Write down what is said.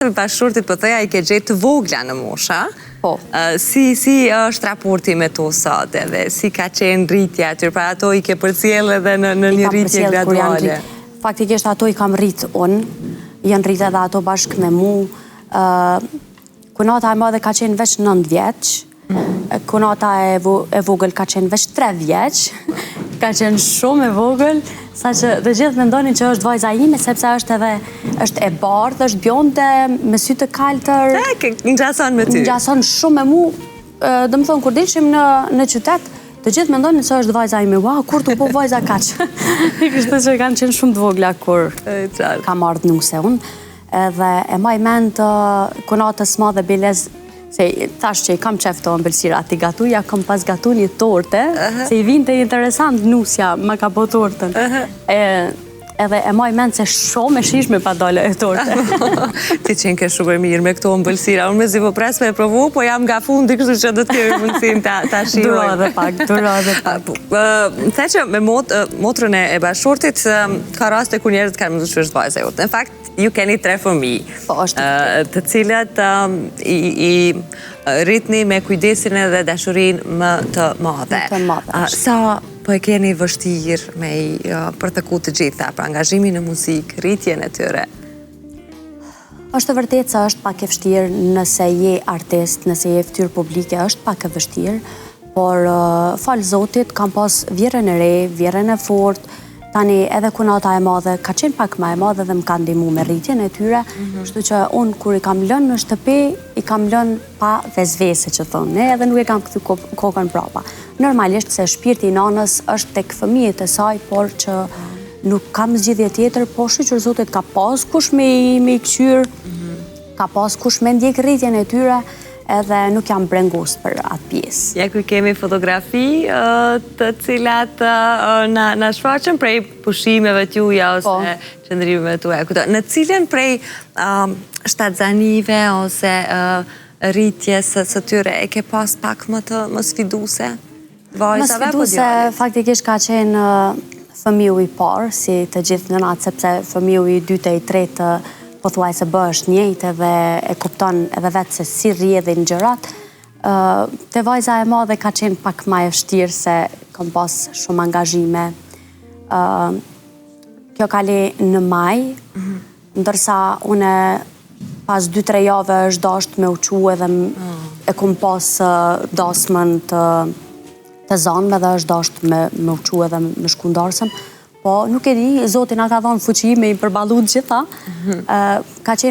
Bashkëshortit po thëja i ke gjetë të vogla në mosha. Po. Si është raporti me to sot edhe si ka qenë rritja atyre, pra ato i ke përcjell edhe në një rritje graduale? Faktikisht ato i kam rrit unë, janë rrit edhe ato bashkë me mu. Kunata e madhe ka qenë veç 9 vjeç, kunata e vogël ka qenë veç 3 vjeç, ka qenë shumë e vogël, sa që dhe gjithë me ndonin që është vajza ime, sepse është e bardhë, është bjonde, me sy të kaltër. Në gjason me ty? Në gjason shumë me mu, dhe më thonë, kur dilshim në qytet, të gjithë me ndonin që është vajza ime, wow, kur të po vajza kaqë. I kështë që kanë qenë shumë të vogla kur kam ardhë nuse unë. Edhe e maj mend kunatës madhe Bilez, se tash që i kam qef të ëmbëlsira ati gatuja, kam pas gatu një torte, se i vinte interesant nusja, ma ka po tortën. Edhe e maj mend se shumë e shishme pa dole e torte. Ti qenë ke shumë mirë me këto ëmbëlsira, unë me zi po pres me e provu, po jam nga fundi kështu që do të kemi mundësin të shirojmë. Duro dhe pak. The që me motrën e bashkëshortit, ka raste ku njerët kanë më që është vajza jote. Në fakt, ju keni 3 fëmijë, të cilat i rritni me kujdesin edhe dashurin më të madhe. Sa po e keni vështirë me i përtëku të gjitha, pra angazhimin në muzikë, rritjen e tyre? Është vërtet se është pak e vështirë nëse je artist, nëse je fytyrë publike, është pak e vështirë, por falë Zotit, kam pas vjerën e re, vjerën e fort, tani edhe kunata e madhe ka qenë pak ma e madhe dhe më ka ndihmu me rritjen e tyre, kështu që unë kur i kam lënë në shtëpi, i kam lënë pa vezvese që thonë, edhe nuk e kam këthy kokën prapa. Normalisht se shpirti i nanës është tek fëmijët e saj, por që nuk kam zgjidhje tjetër, po shqyqër Zotit ka pas kush me i këqyr, ka pas kush me ndjek rritjen e tyre, edhe nuk jam brengus për atë pjesë. Ja ku kemi fotografi të cilat në shfaqen prej pushimeve t'juja ose qëndrimeve t'uja. Në cilën prej shtatzanive ose rritjes së tyre e ke pas pak më sfiduse? Më sfiduse faktikisht ka qenë fëmiu i parë, si të gjithë nënat, sepse fëmiu i dytë e i tretë po thuaj se bë është njëjtë edhe e kupton edhe vetë se si rrjedhin gjërat. Te vajza e madhe ka qenë pak ma e vështirë se kam pas shumë angazhime. Kjo kali në maj, ndërsa une pas 2-3 jave është dasht me uqu edhe e kum pas dasmën të zanëme dhe është dasht me uqu edhe me shkundarsëm. Po, nuk e di, Zotin a ka dhonë fuqi me i përbalu gjitha, ka qenë